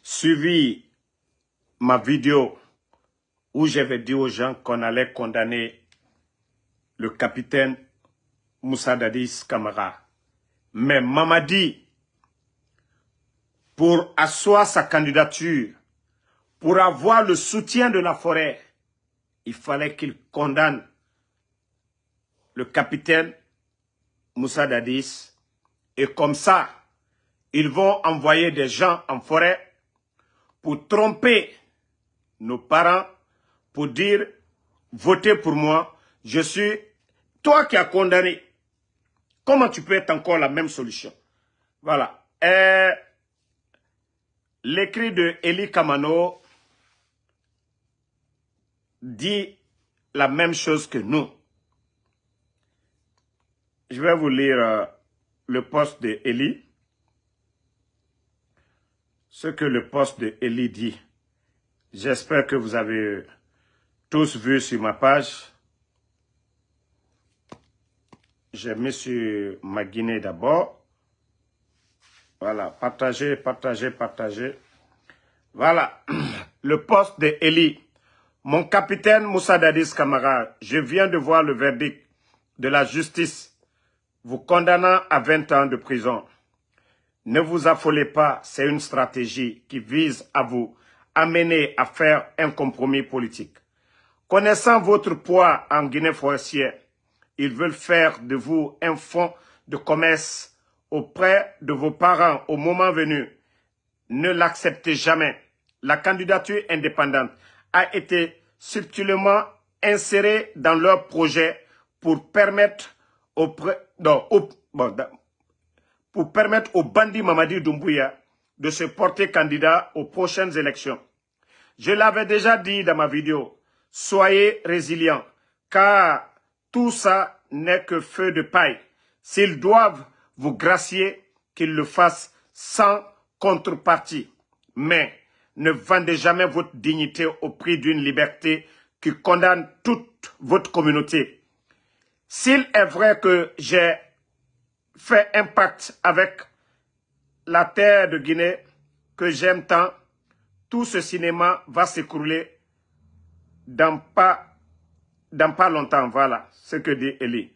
suivi ma vidéo où j'avais dit aux gens qu'on allait condamner le capitaine Moussa Dadis Camara. Mais Mamadi, pour asseoir sa candidature, pour avoir le soutien de la forêt, il fallait qu'il condamne le capitaine Moussa Dadis. Et comme ça, ils vont envoyer des gens en forêt pour tromper nos parents, pour dire, votez pour moi, je suis toi qui as condamné. Comment tu peux être encore la même solution? Voilà. L'écrit de Eli Kamano dit la même chose que nous. Je vais vous lire le post de Eli. Ce que le post de Eli dit. J'espère que vous avez tous vu sur ma page. J'ai mis sur ma Guinée d'abord. Voilà, partagez, partagez, partagez. Voilà, le post de Eli. Mon capitaine Moussa Dadis Camara, je viens de voir le verdict de la justice vous condamnant à 20 ans de prison. Ne vous affolez pas, c'est une stratégie qui vise à vous amener à faire un compromis politique. Connaissant votre poids en Guinée forestière, ils veulent faire de vous un fonds de commerce auprès de vos parents au moment venu. Ne l'acceptez jamais. La candidature indépendante a été subtilement insérée dans leur projet pour permettre au bandit Mamadi Doumbouya de se porter candidat aux prochaines élections. Je l'avais déjà dit dans ma vidéo, soyez résilients, car tout ça n'est que feu de paille. S'ils doivent vous gracier, qu'ils le fassent sans contrepartie. Mais ne vendez jamais votre dignité au prix d'une liberté qui condamne toute votre communauté. S'il est vrai que j'ai fait un pacte avec la terre de Guinée que j'aime tant, tout ce cinéma va s'écrouler dans pas longtemps. Voilà ce que dit Eli.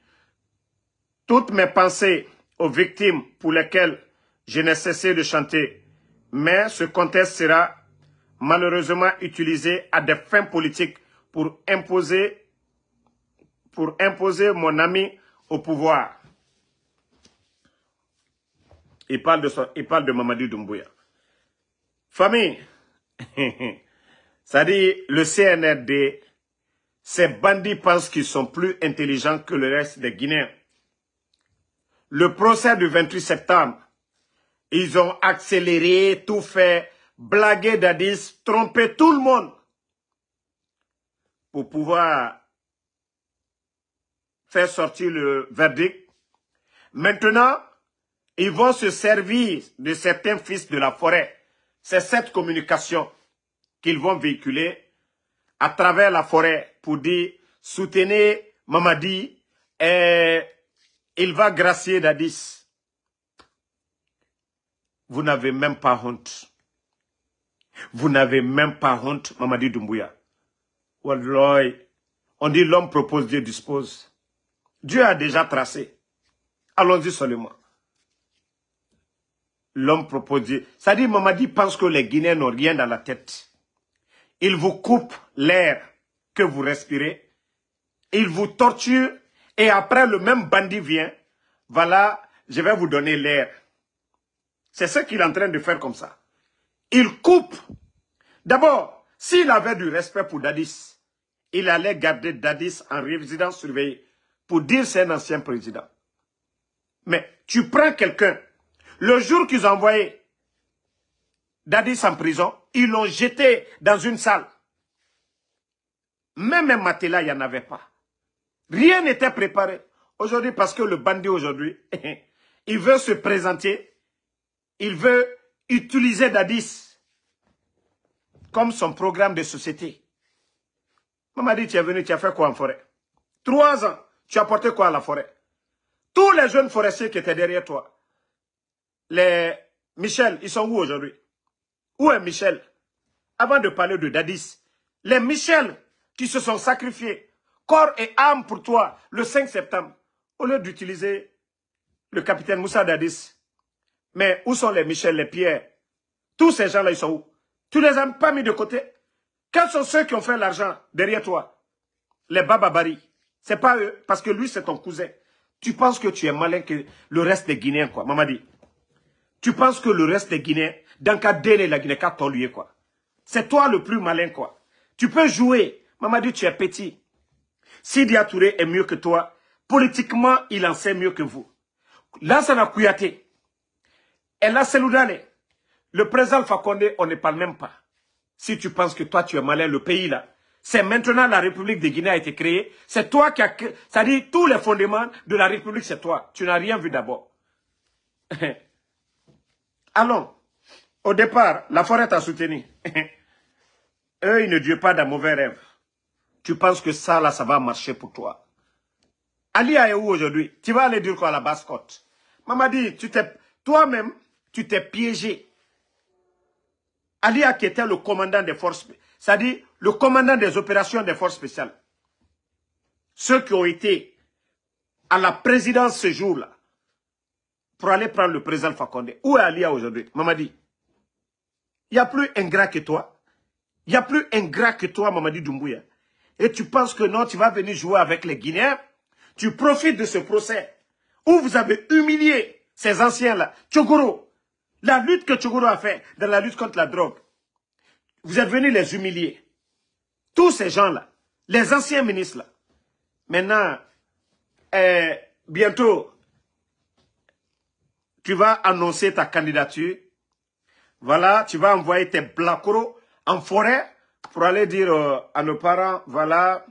Toutes mes pensées aux victimes pour lesquelles je n'ai cessé de chanter, mais ce contexte sera malheureusement utilisé à des fins politiques pour imposer mon ami au pouvoir. Il parle de Mamadi Doumbouya. Famille, ça dit le CNRD, ces bandits pensent qu'ils sont plus intelligents que le reste des Guinéens. Le procès du 28 septembre, ils ont accéléré, tout fait, blagué Dadis, trompé tout le monde pour pouvoir faire sortir le verdict. Maintenant, ils vont se servir de certains fils de la forêt. C'est cette communication qu'ils vont véhiculer à travers la forêt pour dire soutenez Mamadi et il va gracier Dadis. Vous n'avez même pas honte. Vous n'avez même pas honte, Mamadi Doumbouya. Wallahi, on dit l'homme propose, Dieu dispose. Dieu a déjà tracé. Allons-y seulement. L'homme propose Dieu. Ça dit, Mamadi pense que les Guinéens n'ont rien dans la tête. Il vous coupe l'air que vous respirez. Il vous torture. Et après, le même bandit vient. Voilà, je vais vous donner l'air. C'est ce qu'il est en train de faire comme ça. Il coupe. D'abord, s'il avait du respect pour Dadis, il allait garder Dadis en résidence surveillée pour dire c'est un ancien président. Mais tu prends quelqu'un, le jour qu'ils ont envoyé Dadis en prison, ils l'ont jeté dans une salle. Même un matelas, il n'y en avait pas. Rien n'était préparé. Aujourd'hui, parce que le bandit aujourd'hui, il veut se présenter, il veut utiliser Dadis comme son programme de société. Mamadi, tu es venu, tu as fait quoi en forêt? 3 ans, tu as apporté quoi à la forêt? Tous les jeunes forestiers qui étaient derrière toi, les Michel, ils sont où aujourd'hui? Où est Michel? Avant de parler de Dadis, les Michel qui se sont sacrifiés, corps et âme pour toi, le 5 septembre, au lieu d'utiliser le capitaine Moussa Dadis. Mais où sont les Michel, les Pierre? Tous ces gens-là, ils sont où? Tu les as pas mis de côté? Quels sont ceux qui ont fait l'argent derrière toi? Les Bababari. C'est pas eux, parce que lui, c'est ton cousin. Tu penses que tu es malin que le reste des Guinéens, quoi, Mamadi. Tu penses que le reste des Guinéens, dans le cas d'elle, la Guinée, qu'à t'ennuyer, quoi. C'est toi le plus malin, quoi. Tu peux jouer. Mamadi, tu es petit. Sidia Touré est mieux que toi. Politiquement, il en sait mieux que vous. Lansana Kouyaté. Et là, Seloudane. Le président Fakonde, on ne parle même pas. Si tu penses que toi, tu es malin, le pays, là, c'est maintenant la République de Guinée a été créée. C'est toi qui as... C'est-à-dire, tous les fondements de la République, c'est toi. Tu n'as rien vu d'abord. Allons. Au départ, la forêt t'a soutenu. Eux, ils ne durent pas d'un mauvais rêve. Tu penses que ça, là, ça va marcher pour toi. Ali est où aujourd'hui? Tu vas aller dire quoi à la basse-côte? Mamadi, toi-même, tu t'es piégé. Ali qui était le commandant des forces, c'est-à-dire le commandant des opérations des forces spéciales. Ceux qui ont été à la présidence ce jour-là, pour aller prendre le président Fakonde. Où est Ali aujourd'hui? Mamadi, il n'y a plus ingrat que toi. Il n'y a plus ingrat que toi, Mamadi Doumbouya. Et tu penses que non, tu vas venir jouer avec les Guinéens. Tu profites de ce procès où vous avez humilié ces anciens-là. Tchogoro, la lutte que Tchogoro a fait dans la lutte contre la drogue. Vous êtes venus les humilier. Tous ces gens-là, les anciens ministres-là. Maintenant, bientôt, tu vas annoncer ta candidature. Voilà, tu vas envoyer tes blacros en forêt pour aller dire à nos parents, voilà,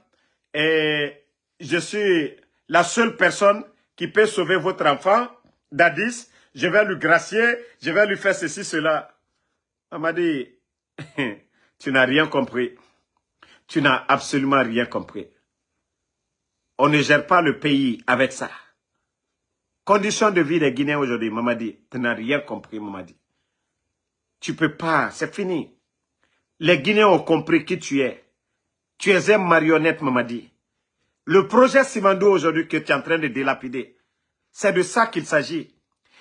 je suis la seule personne qui peut sauver votre enfant, Dadis. Je vais lui gracier, je vais lui faire ceci, cela. On m'a dit, tu n'as rien compris. Tu n'as absolument rien compris. On ne gère pas le pays avec ça. Conditions de vie des Guinéens aujourd'hui, Mamadi, tu n'as rien compris, Mamadi. Tu peux pas, c'est fini. Les Guinéens ont compris qui tu es. Tu es un marionnette, Mamadi. Le projet Simandou aujourd'hui que tu es en train de délapider, c'est de ça qu'il s'agit.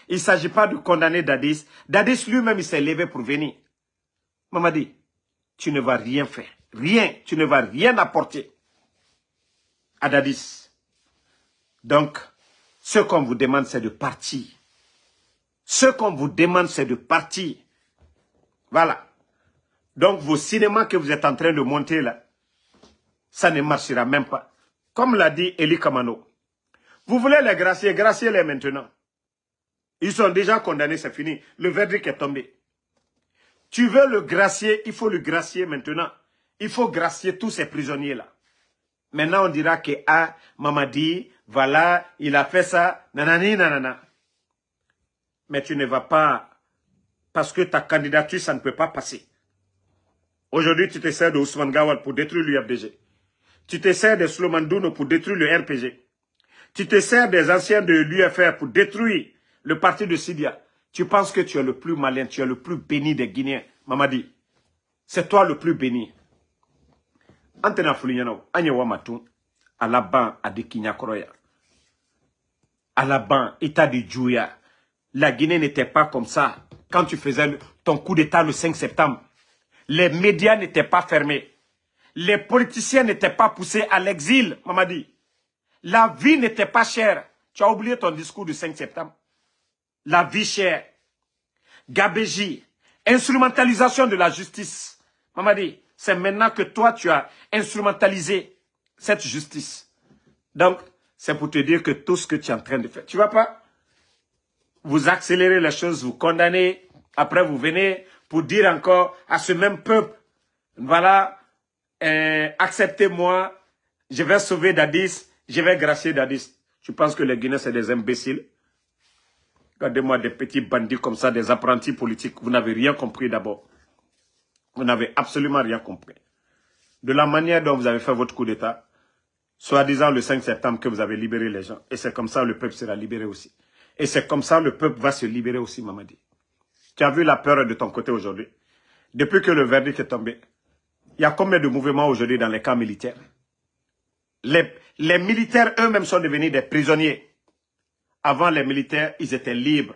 Il ne s'agit pas de condamner Dadis. Dadis lui-même, il s'est levé pour venir. Mamadi, tu ne vas rien faire. Rien. Tu ne vas rien apporter à Dadis. Donc, ce qu'on vous demande, c'est de partir. Ce qu'on vous demande, c'est de partir. Voilà. Donc, vos cinémas que vous êtes en train de monter là, ça ne marchera même pas. Comme l'a dit Eli Kamano, vous voulez les gracier, graciez-les maintenant. Ils sont déjà condamnés, c'est fini. Le verdict est tombé. Tu veux le gracier, il faut le gracier maintenant. Il faut gracier tous ces prisonniers-là. Maintenant, on dira que, ah, Mamadi, voilà, il a fait ça, nanani, nanana. Mais tu ne vas pas, parce que ta candidature, ça ne peut pas passer. Aujourd'hui, tu te sers de Ousmane Gawal pour détruire l'UFDG. Tu te sers de Sloman Douno pour détruire le RPG. Tu te sers des anciens de l'UFR pour détruire le parti de Sidia. Tu penses que tu es le plus malin, tu es le plus béni des Guinéens. Mamadi, c'est toi le plus béni. Antena Foulignano, Agnewa Matou, à la ban à de Kinyakoroya. À la ban, État de Djouya. La Guinée n'était pas comme ça. Quand tu faisais ton coup d'État le 5 septembre, les médias n'étaient pas fermés. Les politiciens n'étaient pas poussés à l'exil, Mamadi. La vie n'était pas chère. Tu as oublié ton discours du 5 septembre. La vie chère. Gabégie. Instrumentalisation de la justice. Mamadi, c'est maintenant que toi, tu as instrumentalisé cette justice. Donc, c'est pour te dire que tout ce que tu es en train de faire, tu ne vas pas vous accélérer les choses, vous condamner. Après, vous venez pour dire encore à ce même peuple, voilà, acceptez-moi, je vais sauver Dadis, je vais gracier Dadis. Tu penses que les Guinéens, c'est des imbéciles? Regardez-moi des petits bandits comme ça, des apprentis politiques. Vous n'avez rien compris d'abord. Vous n'avez absolument rien compris. De la manière dont vous avez fait votre coup d'État, soi-disant le 5 septembre que vous avez libéré les gens. Et c'est comme ça que le peuple sera libéré aussi. Et c'est comme ça que le peuple va se libérer aussi, Mamadi. Tu as vu la peur de ton côté aujourd'hui. depuis que le verdict est tombé, il y a combien de mouvements aujourd'hui dans les camps militaires? Les militaires eux-mêmes sont devenus des prisonniers. Avant, les militaires, ils étaient libres.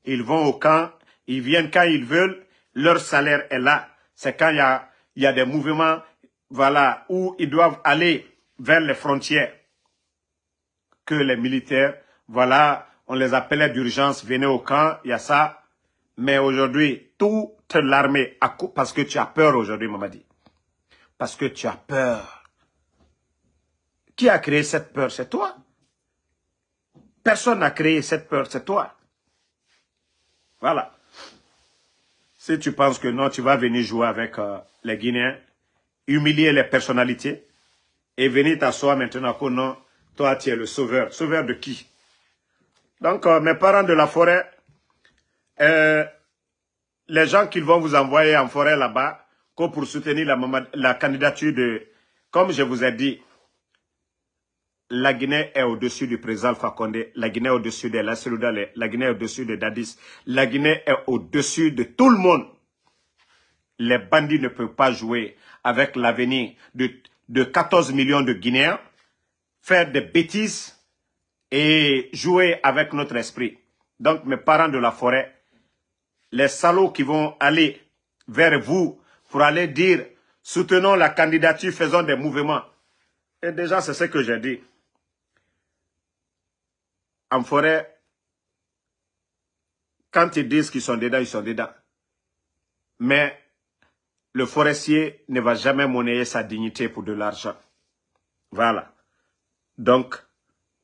Ils vont au camp, ils viennent quand ils veulent, leur salaire est là. C'est quand il y a des mouvements, voilà, où ils doivent aller vers les frontières que les militaires, voilà, on les appelait d'urgence, venez au camp, il y a ça. Mais aujourd'hui, toute l'armée, parce que tu as peur aujourd'hui, Mamadi. Parce que tu as peur. Qui a créé cette peur? C'est toi. Personne n'a créé cette peur, c'est toi. Voilà. Si tu penses que non, tu vas venir jouer avec les Guinéens, humilier les personnalités, et venir t'asseoir maintenant que non, toi tu es le sauveur. Sauveur de qui? Donc, mes parents de la forêt, les gens qu'ils vont vous envoyer en forêt là-bas, pour soutenir la candidature de, comme je vous ai dit, la Guinée est au-dessus du président Alpha Condé, la Guinée est au-dessus de la Seloudale, la Guinée est au-dessus de Dadis, la Guinée est au-dessus de tout le monde. Les bandits ne peuvent pas jouer avec l'avenir de 14 millions de Guinéens, faire des bêtises et jouer avec notre esprit. Donc mes parents de la forêt, les salauds qui vont aller vers vous pour aller dire soutenons la candidature, faisons des mouvements. Et déjà c'est ce que j'ai dit. En forêt, quand ils disent qu'ils sont dedans, ils sont dedans. Mais le forestier ne va jamais monnayer sa dignité pour de l'argent. Voilà. Donc,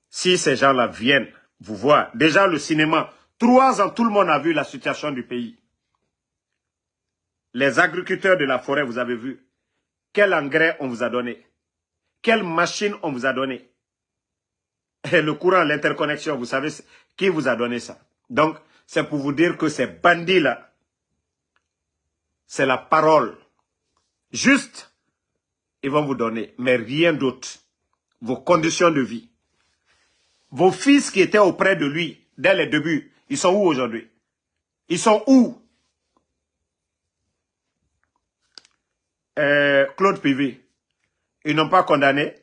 si ces gens-là viennent vous voir, déjà le cinéma, 3 ans, tout le monde a vu la situation du pays. Les agriculteurs de la forêt, vous avez vu, quel engrais on vous a donné, quelle machine on vous a donné. Et le courant, l'interconnexion, vous savez qui vous a donné ça. Donc, c'est pour vous dire que ces bandits-là, c'est la parole. Juste, ils vont vous donner, mais rien d'autre. Vos conditions de vie. Vos fils qui étaient auprès de lui, dès les débuts, ils sont où aujourd'hui? Ils sont où? Claude Pivi, ils n'ont pas condamné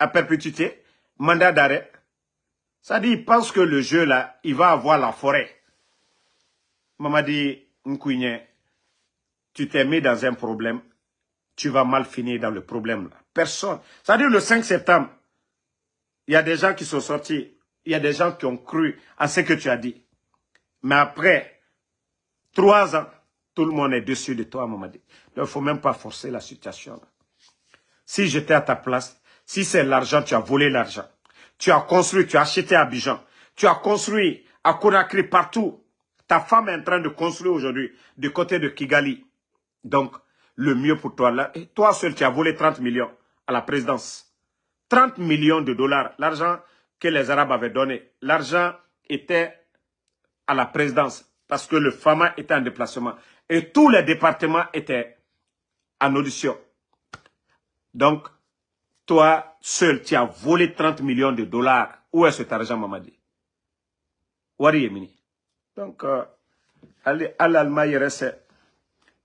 à perpétuité, mandat d'arrêt. Ça dit, il pense que le jeu là, il va avoir la forêt. Mamadi Nkouigné, tu t'es mis dans un problème, tu vas mal finir dans le problème là. Personne. Ça dit, le 5 septembre, il y a des gens qui sont sortis, il y a des gens qui ont cru à ce que tu as dit. Mais après 3 ans, tout le monde est dessus de toi, Mamadi. Donc, il ne faut même pas forcer la situation. Si j'étais à ta place, si c'est l'argent, tu as volé l'argent. Tu as construit, tu as acheté à Abidjan. Tu as construit à Conakry, partout. Ta femme est en train de construire aujourd'hui du côté de Kigali. Donc, le mieux pour toi, là, et toi seul, tu as volé 30 millions à la présidence. 30 millions de dollars, l'argent que les Arabes avaient donné. L'argent était à la présidence parce que le FAMA était en déplacement. Et tous les départements étaient en audition. Donc, toi, seul, tu as volé 30 millions de dollars. Où est cet argent, Mamadi? Wari Yemini. Donc, allez, à l'Allemagne, reste,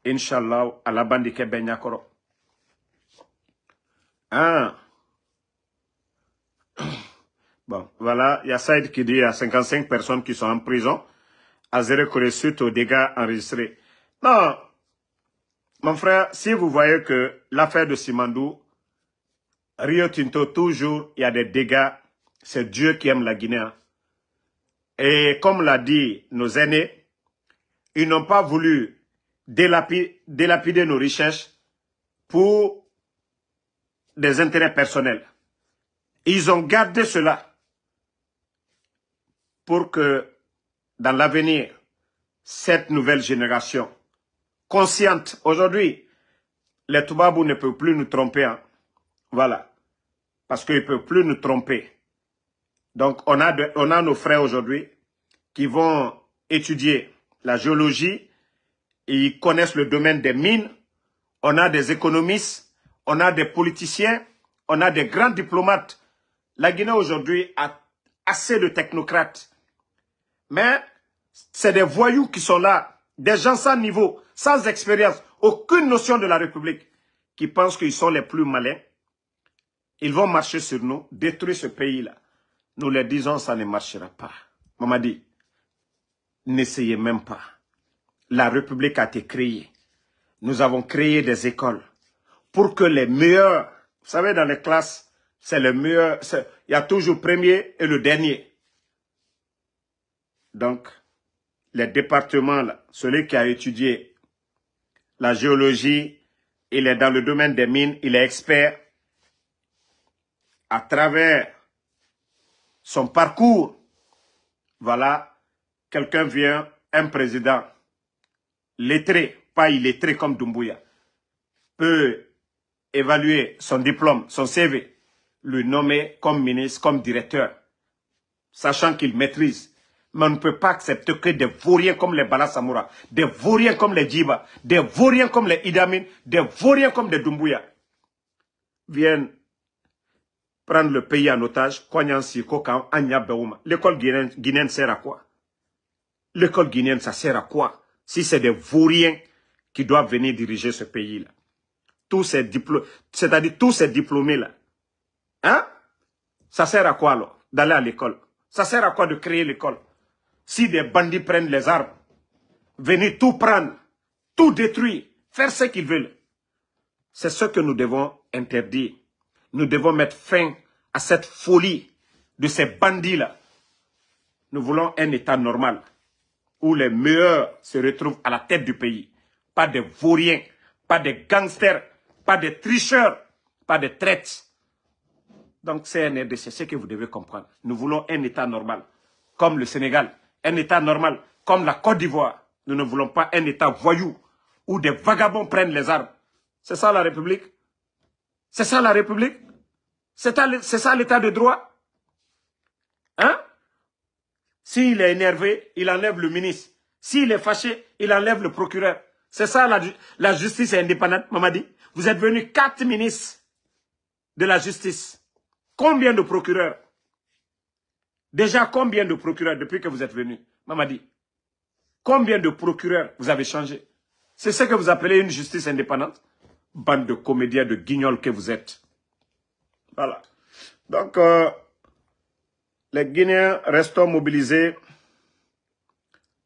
Inch'Allah, à la bande de Benyakoro. Ah. Bon, voilà, il y a Saïd qui dit qu'il y a 55 personnes qui sont en prison à Zérekoré suite aux dégâts enregistrés. Non, mon frère, si vous voyez que l'affaire de Simandou, Rio Tinto, toujours, il y a des dégâts. C'est Dieu qui aime la Guinée. Et comme l'a dit nos aînés, ils n'ont pas voulu délapider nos richesses pour des intérêts personnels. Ils ont gardé cela pour que, dans l'avenir, cette nouvelle génération, consciente, aujourd'hui, les Toubabou ne peuvent plus nous tromper. Hein. Voilà. Parce qu'ils ne peuvent plus nous tromper. Donc, on a nos frères aujourd'hui qui vont étudier la géologie. Ils connaissent le domaine des mines. On a des économistes. On a des politiciens. On a des grands diplomates. La Guinée aujourd'hui a assez de technocrates. Mais c'est des voyous qui sont là Des gens sans niveau, sans expérience, aucune notion de la République, qui pensent qu'ils sont les plus malins. Ils vont marcher sur nous, détruire ce pays-là. Nous leur disons, ça ne marchera pas. Mamadi, n'essayez même pas. La République a été créée. Nous avons créé des écoles pour que les meilleurs, vous savez, dans les classes, c'est le meilleur, il y a toujours le premier et le dernier. Donc, les départements, là, celui qui a étudié la géologie, il est dans le domaine des mines, il est expert. À travers son parcours, voilà, quelqu'un vient, un président lettré, pas illettré comme Doumbouya, peut évaluer son diplôme, son CV, le nommer comme ministre, comme directeur, sachant qu'il maîtrise. Mais on ne peut pas accepter que des vauriens comme les Bala Samoura, des vauriens comme les Djiba, des vauriens comme les Idamin, des vauriens comme les Doumbouya viennent prendre le pays en otage. L'école guinéenne sert à quoi? L'école guinéenne, ça sert à quoi? Si c'est des vauriens qui doivent venir diriger ce pays-là. Tous ces diplômés, c'est-à-dire tous ces diplômés-là. Hein? Ça sert à quoi alors d'aller à l'école? Ça sert à quoi de créer l'école? Si des bandits prennent les armes, venir tout prendre, tout détruire, faire ce qu'ils veulent. C'est ce que nous devons interdire. Nous devons mettre fin à cette folie de ces bandits-là. Nous voulons un État normal où les meilleurs se retrouvent à la tête du pays. Pas des vauriens, pas des gangsters, pas des tricheurs, pas des traites. Donc CNRD, c'est ce que vous devez comprendre. Nous voulons un État normal, comme le Sénégal. Un État normal, comme la Côte d'Ivoire. Nous ne voulons pas un État voyou, où des vagabonds prennent les armes. C'est ça la République? C'est ça la République? C'est ça l'État de droit? Hein? S'il est énervé, il enlève le ministre. S'il est fâché, il enlève le procureur. C'est ça la justice est indépendante, Mamadi. Vous êtes venus 4 ministres de la justice. Combien de procureurs? Déjà, combien de procureurs depuis que vous êtes venus, Mamadi? Combien de procureurs vous avez changé? C'est ce que vous appelez une justice indépendante? Bande de comédiens, de guignols que vous êtes. Voilà. Donc, les Guinéens restons mobilisés.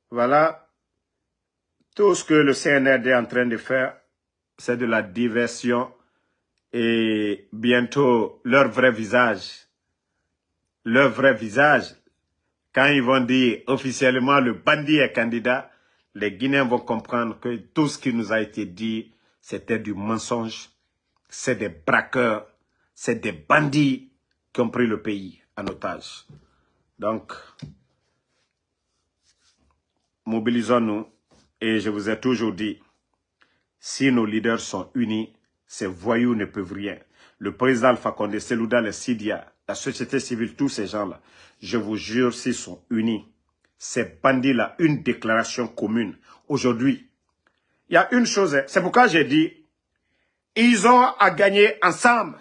Voilà. Tout ce que le CNRD est en train de faire, c'est de la diversion. Et bientôt, leur vrai visage, quand ils vont dire officiellement le bandit est candidat, les Guinéens vont comprendre que tout ce qui nous a été dit, c'était du mensonge. C'est des braqueurs, c'est des bandits qui ont pris le pays en otage. Donc, mobilisons-nous. Et je vous ai toujours dit, si nos leaders sont unis, ces voyous ne peuvent rien. Le président Alpha Condé, Selouda, les Sidia, la société civile, tous ces gens-là, je vous jure, s'ils sont unis, ces bandits-là, une déclaration commune. Aujourd'hui, il y a une chose, c'est pourquoi j'ai dit, ils ont à gagner ensemble.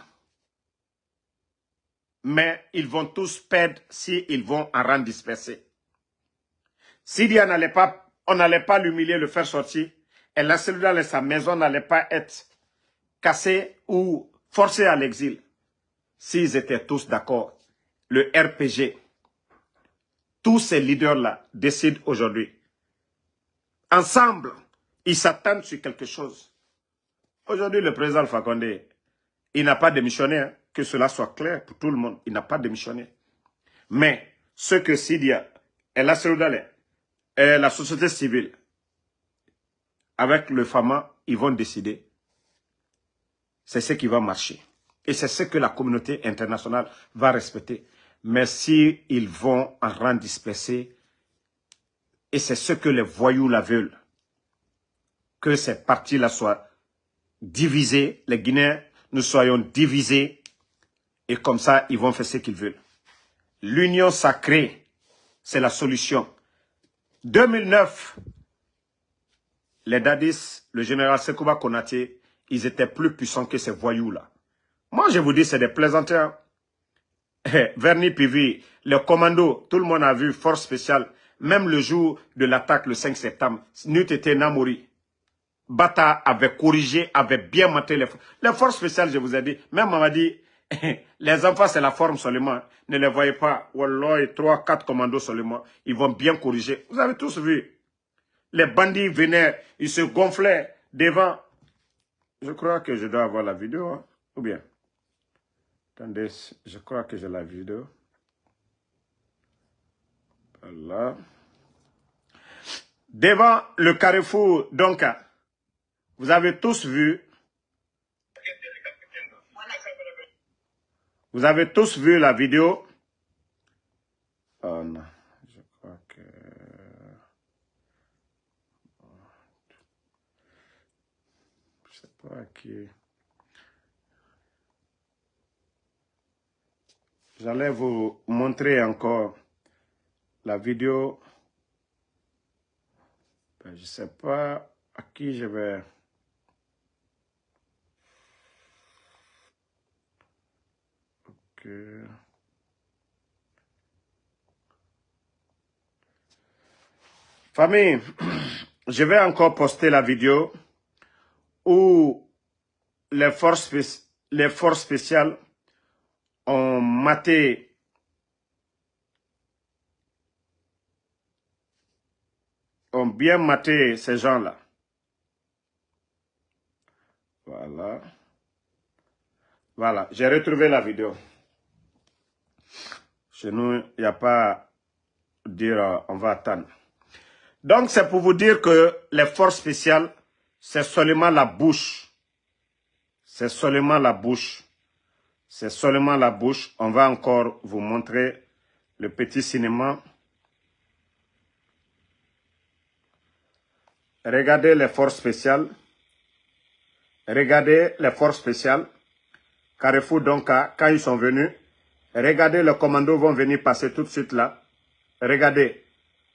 Mais ils vont tous perdre s'ils vont en rang dispersé. Sidia n'allait pas, on n'allait pas l'humilier, le faire sortir, et la Selouda et sa maison n'allait pas être cassés ou forcés à l'exil. S'ils étaient tous d'accord, le RPG, tous ces leaders-là décident aujourd'hui. Ensemble, ils s'attendent sur quelque chose. Aujourd'hui, le président Alpha Condé, il n'a pas démissionné, hein, que cela soit clair pour tout le monde. Il n'a pas démissionné. Mais ce que Sidia et la Seloudale et la société civile, avec le FAMA, ils vont décider. C'est ce qui va marcher. Et c'est ce que la communauté internationale va respecter. Mais si ils vont en rang dispersé, et c'est ce que les voyous la veulent, que ces partis-là soient divisés, les Guinéens, nous soyons divisés, et comme ça, ils vont faire ce qu'ils veulent. L'union sacrée, c'est la solution. 2009, les Dadis, le général Sekouba Konaté, ils étaient plus puissants que ces voyous-là. Moi, je vous dis, c'est des plaisantins. Verni Pivi, les commandos, tout le monde a vu, force spéciale, même le jour de l'attaque, le 5 septembre, n'eût été Namori. Bata avait corrigé, avait bien maté les forces spéciales, je vous ai dit. Même on m'a dit, les enfants, c'est la forme seulement. Ne les voyez pas. Wallah, 3, 4 commandos seulement. Ils vont bien corriger. Vous avez tous vu. Les bandits venaient, ils se gonflaient devant. Je crois que je dois avoir la vidéo. Hein? Ou bien. Attendez, je crois que j'ai la vidéo. Voilà. Devant le carrefour, donc, vous avez tous vu. Vous avez tous vu la vidéo. Oh non, je crois que... Je sais pas qui... J'allais vous montrer encore la vidéo. Ben, je sais pas à qui je vais... Famille, je vais encore poster la vidéo où les forces spéciales ont maté ont bien maté ces gens-là. Voilà. Voilà, j'ai retrouvé la vidéo. Chez nous, il n'y a pas à dire on va attendre. Donc, c'est pour vous dire que les forces spéciales, c'est seulement la bouche. C'est seulement la bouche. C'est seulement la bouche. On va encore vous montrer le petit cinéma. Regardez les forces spéciales. Regardez les forces spéciales. Carrefour Donka, quand ils sont venus, regardez, les commandos vont venir passer tout de suite là. Regardez.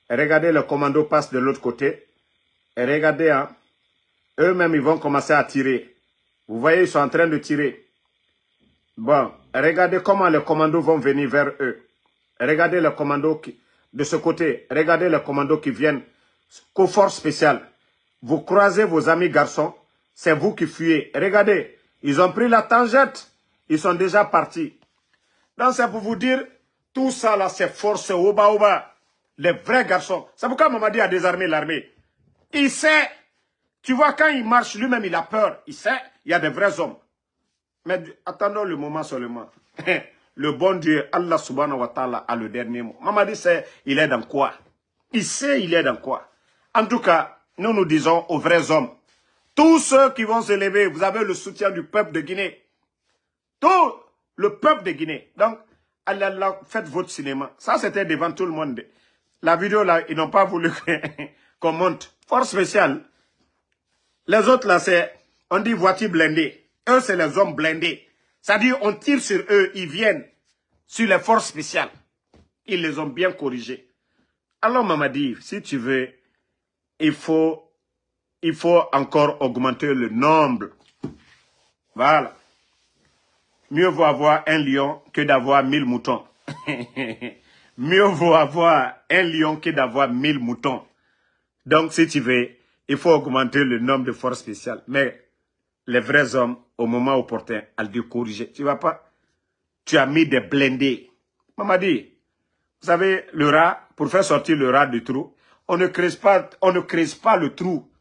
Regardez, les commandos passent de l'autre côté. Et regardez, hein, eux-mêmes, ils vont commencer à tirer. Vous voyez, ils sont en train de tirer. Bon, regardez comment les commandos vont venir vers eux. Regardez les commandos de ce côté. Regardez les commandos qui viennent qu'aux forces spéciales. Vous croisez vos amis garçons, c'est vous qui fuyez. Regardez, ils ont pris la tangente. Ils sont déjà partis. Donc, c'est pour vous dire, tout ça là, c'est force oba-oba. Les vrais garçons. C'est pourquoi Mamadi a désarmé l'armée. Il sait, tu vois, quand il marche, lui-même, il a peur. Il sait, il y a des vrais hommes. Mais attendons le moment seulement. Le bon Dieu, Allah subhanahu wa ta'ala, a le dernier mot. Mamadi sait, il est dans quoi? Il sait, il est dans quoi? En tout cas, nous disons aux vrais hommes, tous ceux qui vont se lever, vous avez le soutien du peuple de Guinée. Tout le peuple de Guinée. Donc, Allah, faites votre cinéma. Ça, c'était devant tout le monde. La vidéo, là, ils n'ont pas voulu qu'on monte. Force spéciale. Les autres, là, c'est, on dit voiture blindée. Eux, c'est les hommes blindés. C'est-à-dire, on tire sur eux, ils viennent sur les forces spéciales. Ils les ont bien corrigés. Alors, Mamadi, si tu veux, il faut encore augmenter le nombre. Voilà. Mieux vaut avoir un lion que d'avoir 1000 moutons. Mieux vaut avoir un lion que d'avoir 1000 moutons. Donc, si tu veux, il faut augmenter le nombre de forces spéciales. Mais les vrais hommes, au moment opportun, à le corriger. Tu vas pas. Tu as mis des blindés. Maman dit, vous savez, le rat, pour faire sortir le rat du trou, on ne creuse pas le trou.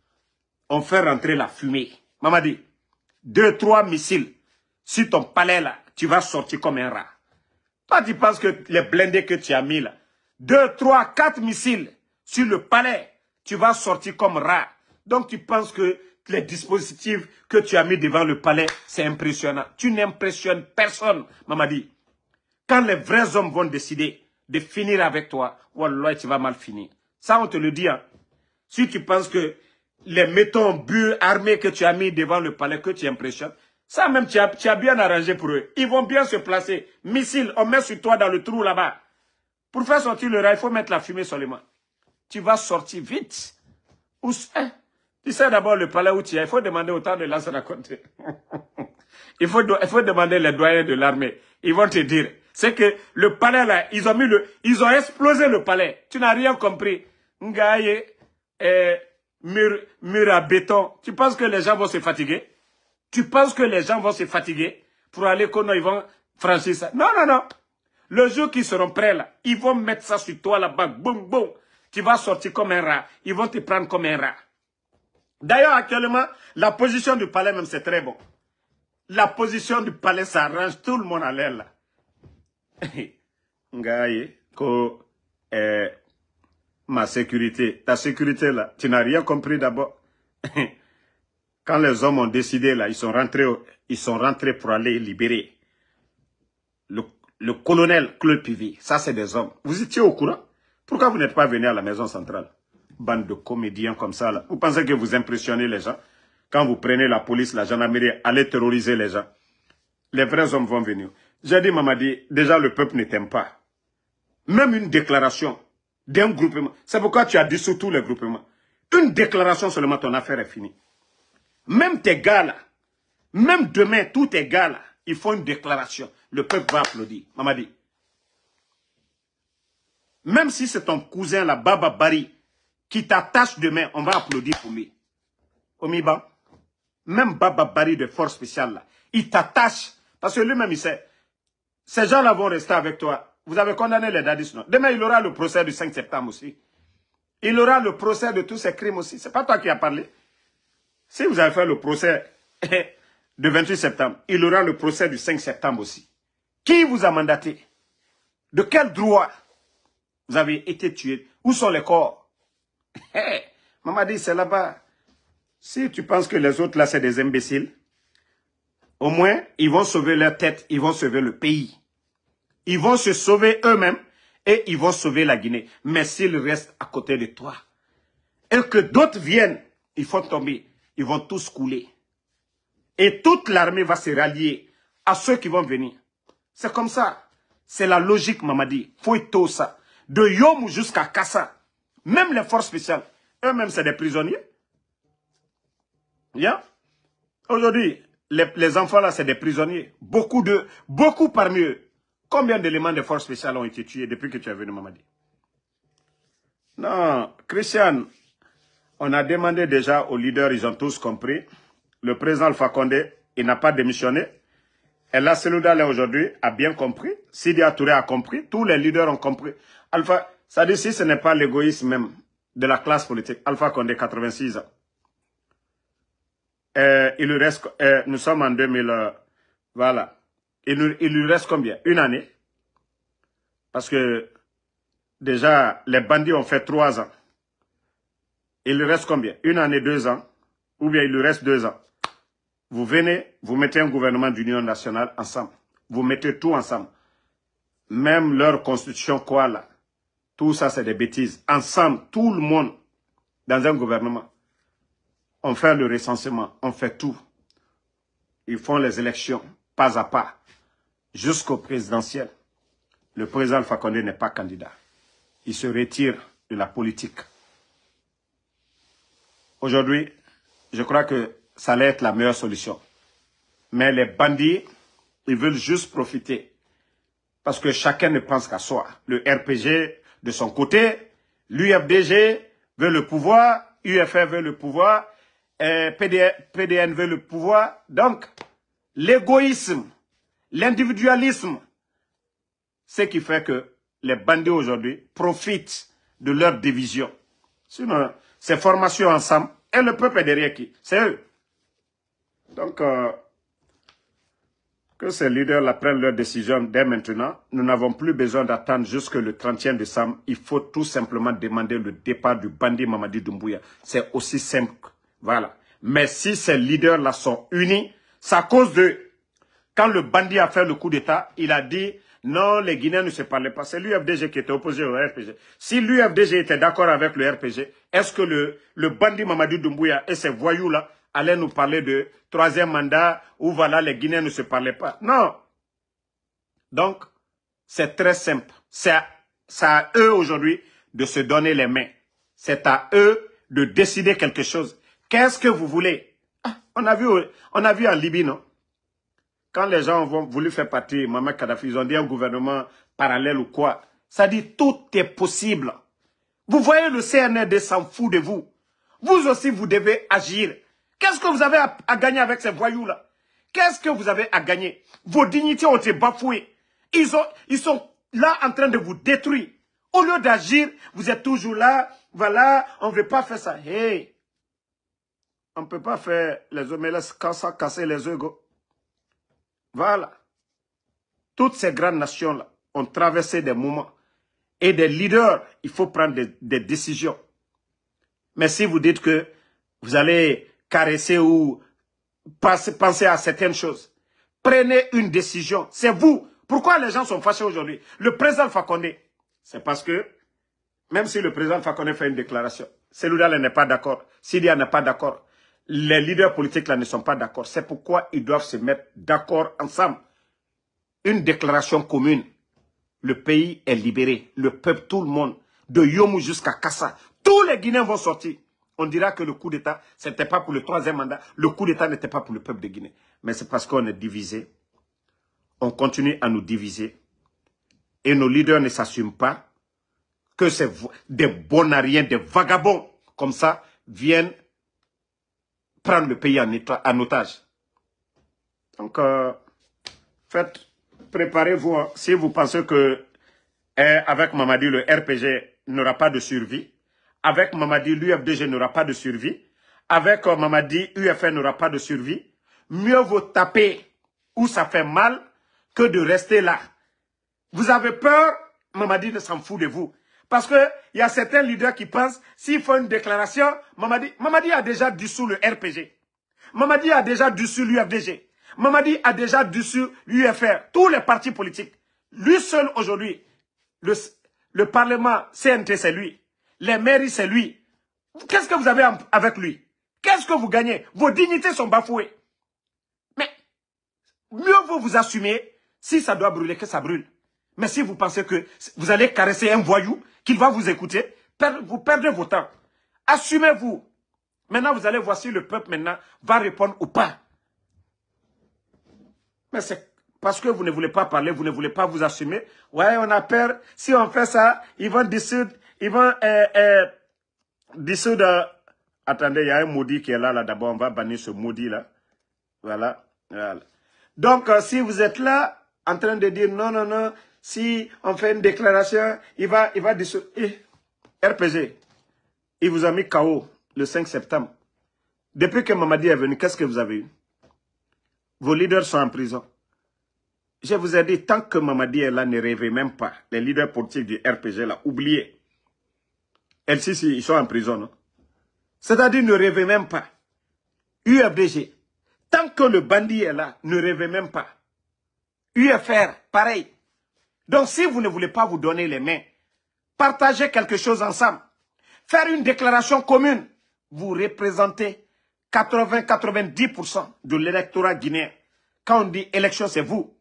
On fait rentrer la fumée. Maman dit, 2, 3 missiles. Sur ton palais là, tu vas sortir comme un rat. Toi, tu penses que les blindés que tu as mis là, 2, 3, 4 missiles sur le palais, tu vas sortir comme rat. Donc tu penses que les dispositifs que tu as mis devant le palais, c'est impressionnant. Tu n'impressionnes personne, Mamadi. Quand les vrais hommes vont décider de finir avec toi, wallah, tu vas mal finir. Ça, on te le dit. Hein. Si tu penses que les métaux bus armés que tu as mis devant le palais, que tu impressionnes, ça même, tu as bien arrangé pour eux. Ils vont bien se placer. Missile, on met sur toi dans le trou là-bas. Pour faire sortir le rat, il faut mettre la fumée seulement. Tu vas sortir vite. Où c'est? Tu sais d'abord le palais où tu es. Il faut demander autant de Lansana Conté. il faut demander les doyens de l'armée. Ils vont te dire. C'est que le palais là, ils ont explosé le palais. Tu n'as rien compris. Ngaye, mur à béton. Tu penses que les gens vont se fatiguer? Tu penses que les gens vont se fatiguer pour aller quand ils vont franchir ça? Non, non, non. Le jour qu'ils seront prêts là, ils vont mettre ça sur toi là-bas. Boum, boum. Tu vas sortir comme un rat. Ils vont te prendre comme un rat. D'ailleurs, actuellement, la position du palais même, c'est très bon. La position du palais, ça arrange tout le monde à l'air là. Ngaye, ko ma sécurité, ta sécurité là, tu n'as rien compris d'abord. Quand les hommes ont décidé là, ils sont rentrés pour aller libérer le colonel Claude Pivi. Ça, c'est des hommes. Vous étiez au courant? Pourquoi vous n'êtes pas venu à la maison centrale? Bande de comédiens comme ça là. Vous pensez que vous impressionnez les gens? Quand vous prenez la police, la gendarmerie, allez terroriser les gens. Les vrais hommes vont venir. J'ai dit, Mamadi, déjà le peuple ne t'aime pas. Même une déclaration d'un groupement. C'est pourquoi tu as dissous tous les groupements. Une déclaration seulement, ton affaire est finie. Même tes gars là, même demain, tous tes gars là, ils font une déclaration. Le peuple va applaudir. Mamadi. Même si c'est ton cousin là, Baba Bari, qui t'attache demain, on va applaudir pour lui. Omiba. Même Baba Bari de force spéciale là, il t'attache. Parce que lui-même, il sait. Ces gens-là vont rester avec toi. Vous avez condamné les dadis, non? Demain, il aura le procès du 5 septembre aussi. Il aura le procès de tous ces crimes aussi. C'est pas toi qui as parlé. Si vous avez fait le procès du 28 septembre, il aura le procès du 5 septembre aussi. Qui vous a mandaté? De quel droit vous avez été tué? Où sont les corps? Maman dit, c'est là-bas. Si tu penses que les autres là, c'est des imbéciles, au moins, ils vont sauver leur tête, ils vont sauver le pays. Ils vont se sauver eux-mêmes et ils vont sauver la Guinée. Mais s'ils restent à côté de toi et que d'autres viennent, ils font tomber, ils vont tous couler. Et toute l'armée va se rallier à ceux qui vont venir. C'est comme ça. C'est la logique, Mamadi. Faut tout ça. De Yom jusqu'à Kassa. Même les forces spéciales, eux-mêmes, c'est des prisonniers. Yeah? Aujourd'hui, les enfants là, c'est des prisonniers. Beaucoup parmi eux. Combien d'éléments des forces spéciales ont été tués depuis que tu es venu, Mamadi? Non, Christian, on a demandé déjà aux leaders, ils ont tous compris. Le président Alpha Condé, il n'a pas démissionné. Et là, Selouda, aujourd'hui, a bien compris. Sidi Touré a compris. Tous les leaders ont compris. Alpha, ça dit si ce n'est pas l'égoïsme même de la classe politique. Alpha Condé, 86 ans. Il lui reste, nous sommes en 2000, voilà. Il lui reste combien? Une année. Parce que déjà, les bandits ont fait 3 ans. Il lui reste combien? Une année, 2 ans. Ou bien il lui reste 2 ans. Vous venez, vous mettez un gouvernement d'union nationale ensemble. Vous mettez tout ensemble. Même leur constitution, quoi là. Tout ça, c'est des bêtises. Ensemble, tout le monde, dans un gouvernement. On fait le recensement, on fait tout. Ils font les élections, pas à pas, jusqu'au présidentiel. Le président Alpha Condé n'est pas candidat. Il se retire de la politique. Aujourd'hui, je crois que ça allait être la meilleure solution. Mais les bandits, ils veulent juste profiter. Parce que chacun ne pense qu'à soi. Le RPG, de son côté, l'UFDG veut le pouvoir, UFR veut le pouvoir, PDN veut le pouvoir. Donc, l'égoïsme, l'individualisme, c'est ce qui fait que les bandits aujourd'hui profitent de leur division. Sinon, ces formations ensemble, et le peuple est derrière qui? C'est eux. Donc, que ces leaders-là prennent leurs décisions dès maintenant. Nous n'avons plus besoin d'attendre jusque le 31 décembre. Il faut tout simplement demander le départ du bandit Mamadi Doumbouya. C'est aussi simple. Voilà. Mais si ces leaders-là sont unis, c'est à cause de... Quand le bandit a fait le coup d'État, il a dit non, les Guinéens ne se parlaient pas. C'est l'UFDG qui était opposé au RPG. Si l'UFDG était d'accord avec le RPG, est-ce que le bandit Mamadi Doumbouya et ces voyous-là allaient nous parler de 3e mandat où voilà, les Guinéens ne se parlaient pas? Non. Donc, c'est très simple. C'est à eux aujourd'hui de se donner les mains. C'est à eux de décider quelque chose. Qu'est-ce que vous voulez? Ah, on a vu en Libye, non? quand les gens ont voulu faire partie Mohamed Kadhafi, ils ont dit un gouvernement parallèle ou quoi. Ça dit tout est possible. Vous voyez, le CNRD s'en fout de vous. Vous aussi, vous devez agir. Qu'est-ce que vous avez à gagner avec ces voyous-là? Qu'est-ce que vous avez à gagner? Vos dignités ont été bafouées. Ils sont là en train de vous détruire. Au lieu d'agir, vous êtes toujours là. Voilà, on ne veut pas faire ça. Hey, on ne peut pas faire les omelettes sans casser les œufs. Voilà. Toutes ces grandes nations-là ont traversé des moments. Et des leaders, il faut prendre des décisions. Mais si vous dites que vous allez caresser ou penser à certaines choses, prenez une décision. C'est vous. Pourquoi les gens sont fâchés aujourd'hui? Le président Fakonde, c'est parce que, même si le président Fakonde fait une déclaration, celui-là n'est pas d'accord, Sidia n'est pas d'accord, les leaders politiques là ne sont pas d'accord. C'est pourquoi ils doivent se mettre d'accord ensemble. Une déclaration commune. Le pays est libéré. Le peuple, tout le monde, de Yomou jusqu'à Kassa, tous les Guinéens vont sortir. On dira que le coup d'État, ce n'était pas pour le 3e mandat. Le coup d'État n'était pas pour le peuple de Guinée. Mais c'est parce qu'on est divisé. On continue à nous diviser. Et nos leaders ne s'assument pas que des bonariens, des vagabonds comme ça viennent prendre le pays en otage. Donc, préparez-vous. Hein. Si vous pensez que avec Mamadi, le RPG n'aura pas de survie. Avec Mamadi, l'UFDG n'aura pas de survie. Avec Mamadi, UFN n'aura pas de survie. Mieux vaut taper où ça fait mal que de rester là. Vous avez peur, Mamadi ne s'en fout de vous. Parce qu'il y a certains leaders qui pensent, s'il faut une déclaration, Mamadi a déjà dissous le RPG. Mamadi a déjà dissous l'UFDG. Mamadi a déjà dissous l'UFR. Tous les partis politiques. Lui seul aujourd'hui, le Parlement CNT, c'est lui. Les mairies, c'est lui. Qu'est-ce que vous avez avec lui? Qu'est-ce que vous gagnez? Vos dignités sont bafouées. Mais mieux vaut vous assumer, si ça doit brûler, que ça brûle. Mais si vous pensez que vous allez caresser un voyou, qu'il va vous écouter, vous perdez votre temps. Assumez-vous. Maintenant, vous allez voir si le peuple maintenant va répondre ou pas. Mais c'est parce que vous ne voulez pas parler, vous ne voulez pas vous assumer. Ouais, on a peur. Si on fait ça, ils vont dissoudre. Ils vont dissoudre. Attendez, il y a un maudit qui est là. D'abord, on va bannir ce maudit-là. Voilà. Voilà. Donc, si vous êtes là, en train de dire non, non, non, si on fait une déclaration, il va dissoudre. RPG, il vous a mis KO le 5 septembre. Depuis que Mamadi est venu, qu'est-ce que vous avez eu? Vos leaders sont en prison. Je vous ai dit, tant que Mamadi est là, ne rêvez même pas. Les leaders politiques du RPG, là, oubliez. LCC, ils sont en prison, non? C'est-à-dire, ne rêvez même pas. UFDG, tant que le bandit est là, ne rêvez même pas. UFR, pareil. Donc, si vous ne voulez pas vous donner les mains, partagez quelque chose ensemble. Faire une déclaration commune. Vous représentez 80-90% de l'électorat guinéen. Quand on dit élection, c'est vous.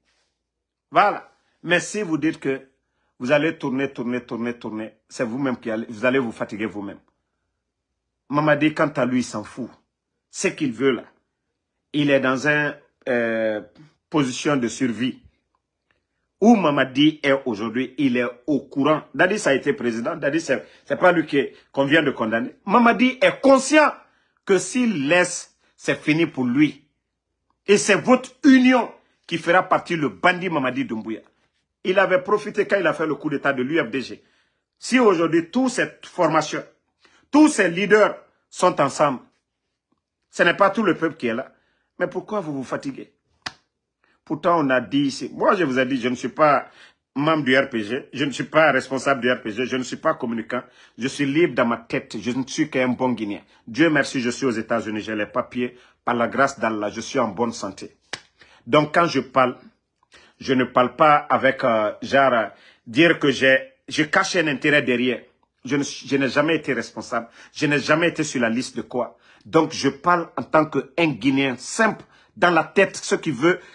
Voilà. Mais si vous dites que vous allez tourner, c'est vous-même qui allez vous fatiguer vous-même. Mamadi, quant à lui, il s'en fout. Ce qu'il veut là, il est dans une position de survie. Où Mamadi est aujourd'hui, il est au courant. Dadis a été président, Dadis, c'est pas lui qu'on vient de condamner. Mamadi est conscient que s'il laisse, c'est fini pour lui. Et c'est votre union qui fera partie le bandit Mamadi Doumbouya. Il avait profité quand il a fait le coup d'état de l'UFDG. Si aujourd'hui, toute cette formation, tous ces leaders sont ensemble, ce n'est pas tout le peuple qui est là. Mais pourquoi vous vous fatiguez? Pourtant, on a dit ici, moi je vous ai dit, je ne suis pas membre du RPG, je ne suis pas responsable du RPG, je ne suis pas communicant, je suis libre dans ma tête, je ne suis qu'un bon Guinéen. Dieu merci, je suis aux États-Unis, j'ai les papiers, par la grâce d'Allah, je suis en bonne santé. Donc quand je parle, je ne parle pas avec, dire que je cache un intérêt derrière. Je n'ai jamais été responsable, je n'ai jamais été sur la liste de quoi. Donc je parle en tant qu'un Guinéen simple, dans la tête,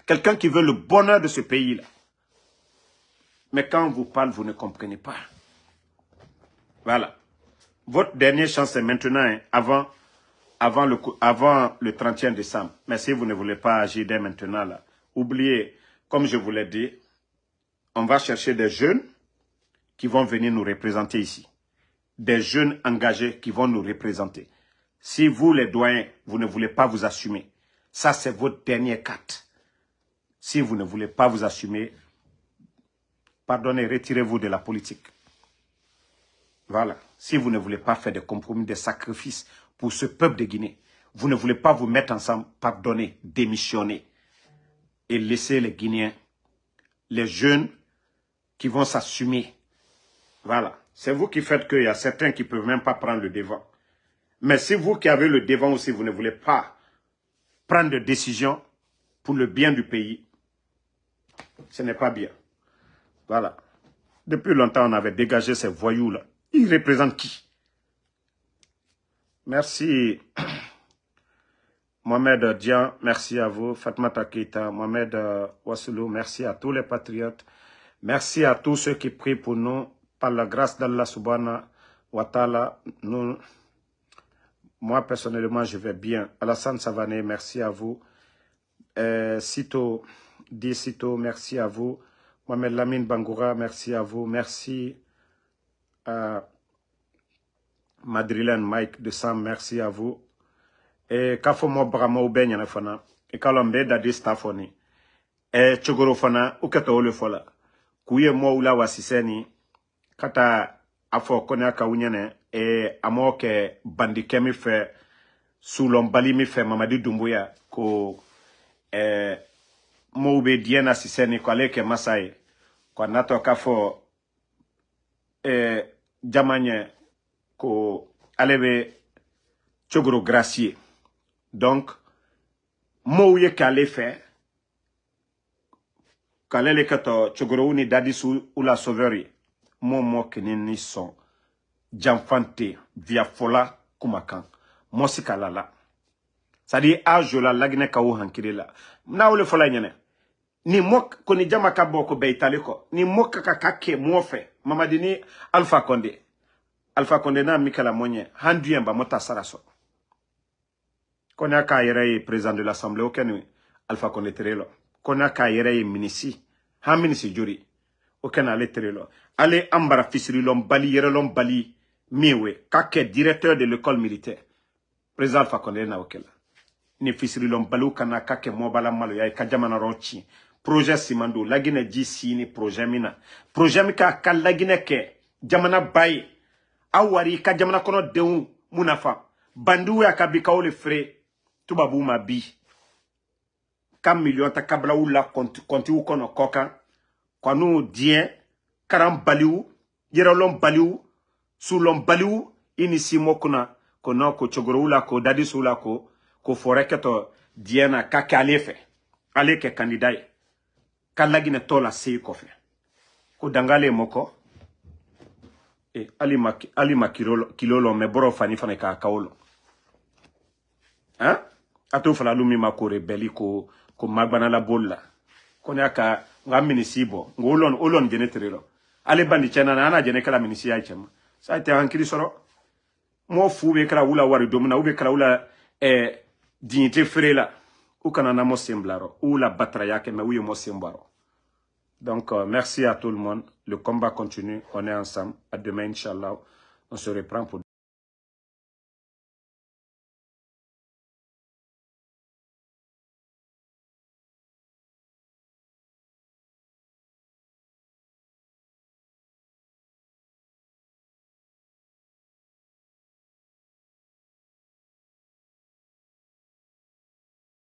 quelqu'un qui veut le bonheur de ce pays-là. Mais quand on vous parle, vous ne comprenez pas. Voilà. Votre dernière chance, c'est maintenant, hein, avant le 31 décembre. Mais si vous ne voulez pas agir dès maintenant, là, oubliez, comme je vous l'ai dit, on va chercher des jeunes qui vont venir nous représenter ici. Des jeunes engagés qui vont nous représenter. Si vous, les doyens, vous ne voulez pas vous assumer, ça c'est votre dernière carte. Si vous ne voulez pas vous assumer, pardonnez, retirez-vous de la politique. Voilà. Si vous ne voulez pas faire des compromis, des sacrifices pour ce peuple de Guinée, vous ne voulez pas vous mettre ensemble, pardonnez, démissionner et laisser les Guinéens, les jeunes qui vont s'assumer. Voilà. C'est vous qui faites qu'il y a certains qui ne peuvent même pas prendre le devant. Mais si vous qui avez le devant aussi, vous ne voulez pas prendre de décision pour le bien du pays, ce n'est pas bien. Voilà. Depuis longtemps, on avait dégagé ces voyous-là. Ils représentent qui? Merci. Mohamed Dian, merci à vous. Fatmata Keita, Mohamed Wassoulou, merci à tous les patriotes. Merci à tous ceux qui prient pour nous. Par la grâce d'Allah subhanahu wa ta'ala, moi personnellement, je vais bien. Alassane Savané, merci à vous. Sito, merci à vous. Mohamed Lamine Bangoura, merci à vous. Merci à Madrilène Mike de Sam, merci à vous. Et Kafo Mobramo Benyana Fana, et Kalombe Dadi Stafoni, et Chogoro Fana, Ukato Ole Fola, Kouye Moula Wasiseni, Kata Afo Konya Kawunyane, et Amoke Bandikemi fait, Soulombali mi fait Mamadi Doumbouya, ko Moube Diena Siseni, ko Aleke Masai, ko Nato Kafo, Jamanye, ko Alebe Chogoro Gracier. Donc, Mouye Kale fait, Kale le kato Chogoro ni Dadisu ou la sauverie, Momo Kenini son, Jamfante, via Fola Kumakan, Mosikalala. C'est-à-dire, Ajola Lagne Kaou Hankirila. Na ole Fola Nyane. Ni mok koni jama kaboko beitaleko. Ni mok kakake mofe. Mamadini Alpha Condé. Alpha Condé na Mikala Monye. Handuyemba mota saraso. Konya ka yere président de l'Assemblée aucun Alpha Condé terelo. Konya ka yere minisi. Ha minisi juri. Aucun ale terelo. Ale ambara fisiri lom bali yere lom bali miwe. Kake directeur de l'école militaire. Président Alpha Condé na okela. Ni fisiri lom balu kana kake mobala malo ya kajamana ronchi. Projet Simando, lagine d'ici ni projet mina. Projet mika ka lagine ke jamana baye. Awari ka jamana kono deun munafa. Bandu ya kabika ole fre. Tubabu ma bi. 4 millions ta kabla ou la konti ou kono koka. Kwa nou dien. Karam baliou. Yerolom baliou. Soulom baliou. Inisi mokuna. Kono ko chogoro la ko dadi soula ko. Ko foreketo diena kake alefe. Aleke kandidaye. Kalagine tola sei kofe. Ko dangale moko. Alima kilolo me boro fani fane ka kaolo. Hein? Ato fala lumi mako rebeli ko magbana la bolla. Kone aka nga minisibo. Ngo olon genetrelo. Ale bandi chena na ana jene kala minisi ya chema. Sa ite hankiri soro. Mo fube kala wula wari domina ube kala wula dignité frela. Ou kanana mo semblaro. Ou la batra yake me ouye mo semblaro. Donc, merci à tout le monde. Le combat continue. On est ensemble. À demain, Inch'Allah. On se reprend pour